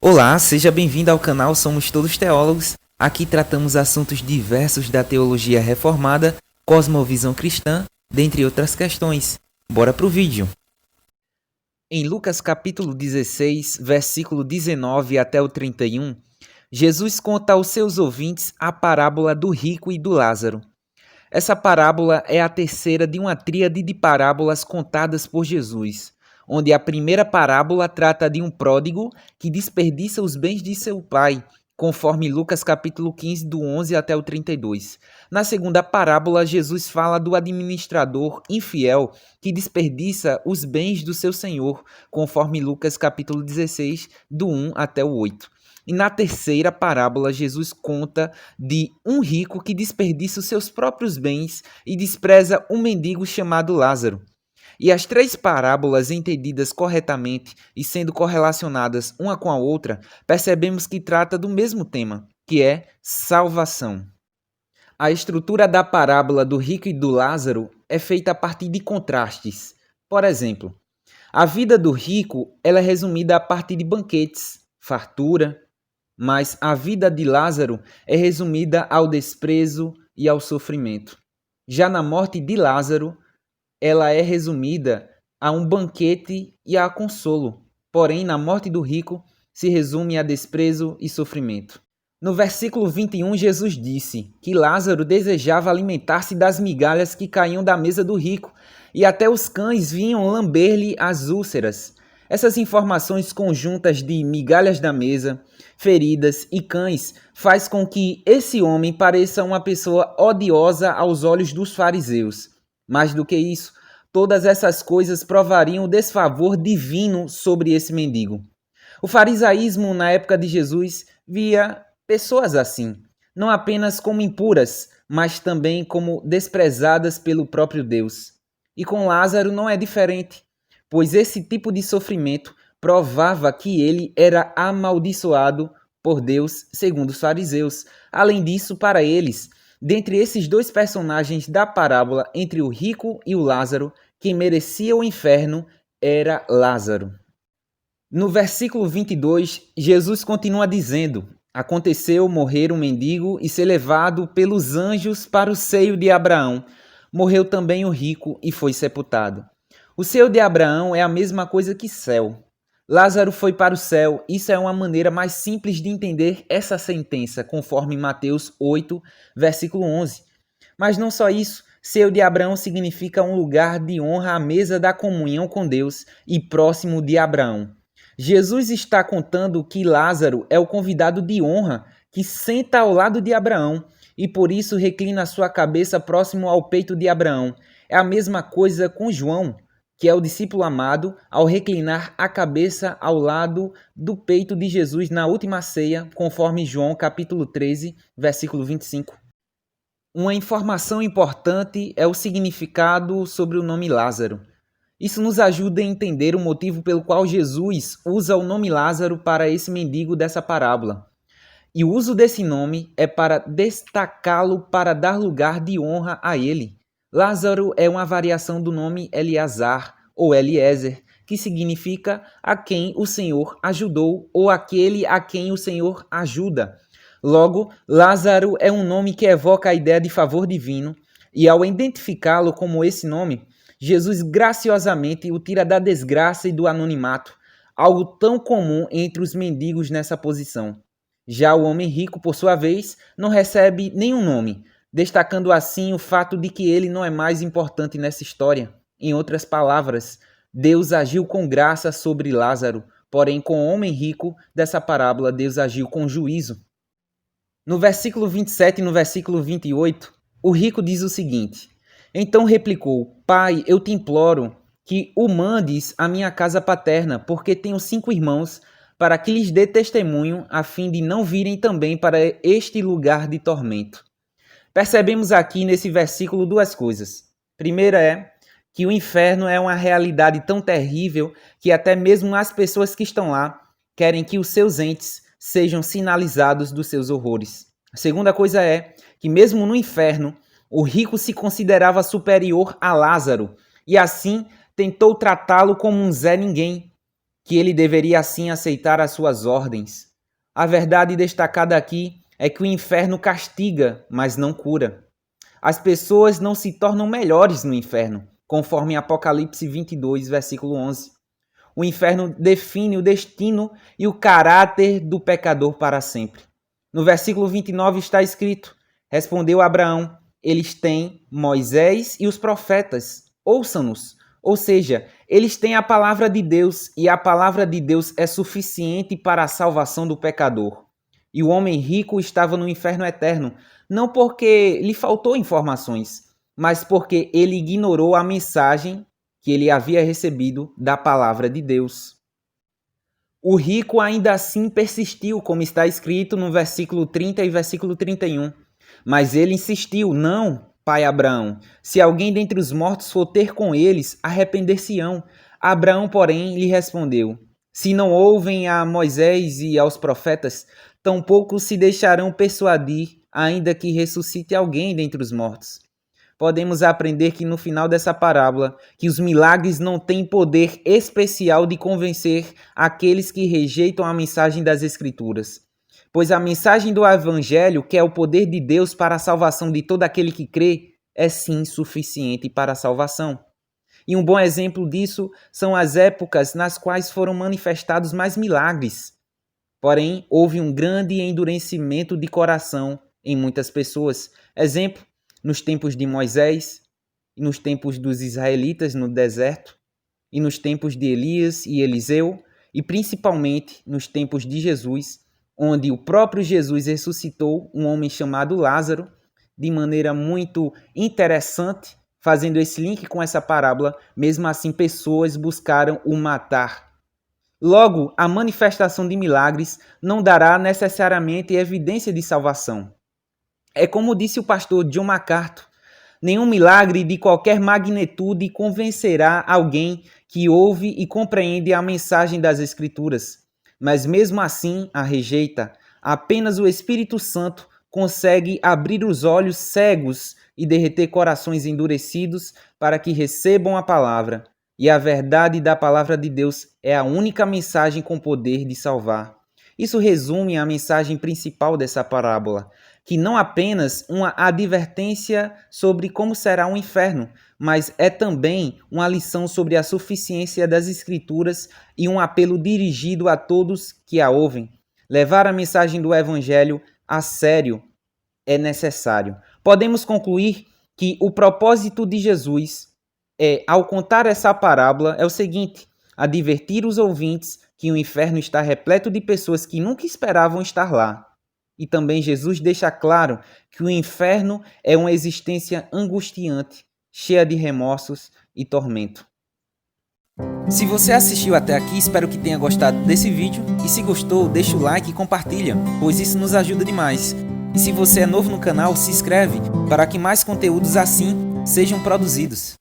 Olá, seja bem-vindo ao canal Somos Todos Teólogos. Aqui tratamos assuntos diversos da teologia reformada, cosmovisão cristã, dentre outras questões. Bora pro vídeo. Em Lucas capítulo 16, versículo 19 até o 31, Jesus conta aos seus ouvintes a parábola do rico e do Lázaro. Essa parábola é a terceira de uma tríade de parábolas contadas por Jesus, onde a primeira parábola trata de um pródigo que desperdiça os bens de seu pai, conforme Lucas capítulo 15, do 11 até o 32. Na segunda parábola, Jesus fala do administrador infiel que desperdiça os bens do seu senhor, conforme Lucas capítulo 16, do 1 até o 8. E na terceira parábola, Jesus conta de um rico que desperdiça os seus próprios bens e despreza um mendigo chamado Lázaro. E as três parábolas entendidas corretamente e sendo correlacionadas uma com a outra, percebemos que trata do mesmo tema, que é salvação. A estrutura da parábola do rico e do Lázaro é feita a partir de contrastes. Por exemplo, a vida do rico ela é resumida a partir de banquetes, fartura, mas a vida de Lázaro é resumida ao desprezo e ao sofrimento. Já na morte de Lázaro, ela é resumida a um banquete e a consolo. Porém, na morte do rico, se resume a desprezo e sofrimento. No versículo 21, Jesus disse que Lázaro desejava alimentar-se das migalhas que caíam da mesa do rico, e até os cães vinham lamber-lhe as úlceras. Essas informações conjuntas de migalhas da mesa, feridas e cães faz com que esse homem pareça uma pessoa odiosa aos olhos dos fariseus. Mais do que isso, todas essas coisas provariam o desfavor divino sobre esse mendigo. O farisaísmo na época de Jesus via pessoas assim, não apenas como impuras, mas também como desprezadas pelo próprio Deus. E com Lázaro não é diferente, pois esse tipo de sofrimento provava que ele era amaldiçoado por Deus, segundo os fariseus. Além disso, para eles, dentre esses dois personagens da parábola, entre o rico e o Lázaro, quem merecia o inferno era Lázaro. No versículo 22, Jesus continua dizendo: aconteceu morrer um mendigo e ser levado pelos anjos para o seio de Abraão. Morreu também o rico e foi sepultado. O seio de Abraão é a mesma coisa que céu. Lázaro foi para o céu. Isso é uma maneira mais simples de entender essa sentença, conforme Mateus 8, versículo 11. Mas não só isso, seio de Abraão significa um lugar de honra à mesa da comunhão com Deus e próximo de Abraão. Jesus está contando que Lázaro é o convidado de honra que senta ao lado de Abraão e por isso reclina sua cabeça próximo ao peito de Abraão. É a mesma coisa com João, que é o discípulo amado, ao reclinar a cabeça ao lado do peito de Jesus na última ceia, conforme João capítulo 13, versículo 25. Uma informação importante é o significado sobre o nome Lázaro. Isso nos ajuda a entender o motivo pelo qual Jesus usa o nome Lázaro para esse mendigo dessa parábola. E o uso desse nome é para destacá-lo, para dar lugar de honra a ele. Lázaro é uma variação do nome Eleazar ou Eliezer, que significa a quem o Senhor ajudou ou aquele a quem o Senhor ajuda. Logo, Lázaro é um nome que evoca a ideia de favor divino, e ao identificá-lo como esse nome, Jesus graciosamente o tira da desgraça e do anonimato, algo tão comum entre os mendigos nessa posição. Já o homem rico, por sua vez, não recebe nenhum nome, destacando assim o fato de que ele não é mais importante nessa história. Em outras palavras, Deus agiu com graça sobre Lázaro, porém com o homem rico dessa parábola Deus agiu com juízo. No versículo 27 e no versículo 28, o rico diz o seguinte: então replicou: Pai, eu te imploro que o mandes à minha casa paterna, porque tenho 5 irmãos, para que lhes dê testemunho, a fim de não virem também para este lugar de tormento. Percebemos aqui nesse versículo duas coisas. Primeira é que o inferno é uma realidade tão terrível que até mesmo as pessoas que estão lá querem que os seus entes sejam sinalizados dos seus horrores. A segunda coisa é que mesmo no inferno, o rico se considerava superior a Lázaro e assim tentou tratá-lo como um Zé Ninguém. que ele deveria assim aceitar as suas ordens. A verdade destacada aqui é que o inferno castiga, mas não cura. As pessoas não se tornam melhores no inferno, conforme Apocalipse 22, versículo 11. O inferno define o destino e o caráter do pecador para sempre. No versículo 29 está escrito: respondeu Abraão, eles têm Moisés e os profetas, ouçam-nos. Ou seja, eles têm a palavra de Deus e a palavra de Deus é suficiente para a salvação do pecador. E o homem rico estava no inferno eterno, não porque lhe faltou informações, mas porque ele ignorou a mensagem que ele havia recebido da palavra de Deus. O rico ainda assim persistiu, como está escrito no versículo 30 e versículo 31. Mas ele insistiu: não, pai Abraão, se alguém dentre os mortos for ter com eles, arrepender-se-ão. Abraão, porém, lhe respondeu: se não ouvem a Moisés e aos profetas, tampouco se deixarão persuadir, ainda que ressuscite alguém dentre os mortos. Podemos aprender que no final dessa parábola, que os milagres não têm poder especial de convencer aqueles que rejeitam a mensagem das Escrituras. Pois a mensagem do Evangelho, que é o poder de Deus para a salvação de todo aquele que crê, é sim suficiente para a salvação. E um bom exemplo disso são as épocas nas quais foram manifestados mais milagres. Porém, houve um grande endurecimento de coração em muitas pessoas. Exemplo, nos tempos de Moisés, e nos tempos dos israelitas no deserto, e nos tempos de Elias e Eliseu, e principalmente nos tempos de Jesus, onde o próprio Jesus ressuscitou um homem chamado Lázaro, de maneira muito interessante, fazendo esse link com essa parábola. Mesmo assim, pessoas buscaram o matar. Logo, a manifestação de milagres não dará necessariamente evidência de salvação. É como disse o pastor John MacArthur: nenhum milagre de qualquer magnitude convencerá alguém que ouve e compreende a mensagem das Escrituras, mas mesmo assim a rejeita. Apenas o Espírito Santo consegue abrir os olhos cegos e derreter corações endurecidos para que recebam a palavra. E a verdade da palavra de Deus é a única mensagem com poder de salvar. Isso resume a mensagem principal dessa parábola, que não apenas uma advertência sobre como será o inferno, mas é também uma lição sobre a suficiência das Escrituras e um apelo dirigido a todos que a ouvem. Levar a mensagem do Evangelho a sério é necessário. Podemos concluir que o propósito de Jesus ao contar essa parábola, é o seguinte: advertir os ouvintes que o inferno está repleto de pessoas que nunca esperavam estar lá. E também Jesus deixa claro que o inferno é uma existência angustiante, cheia de remorsos e tormento. Se você assistiu até aqui, espero que tenha gostado desse vídeo. E se gostou, deixa o like e compartilha, pois isso nos ajuda demais. E se você é novo no canal, se inscreve para que mais conteúdos assim sejam produzidos.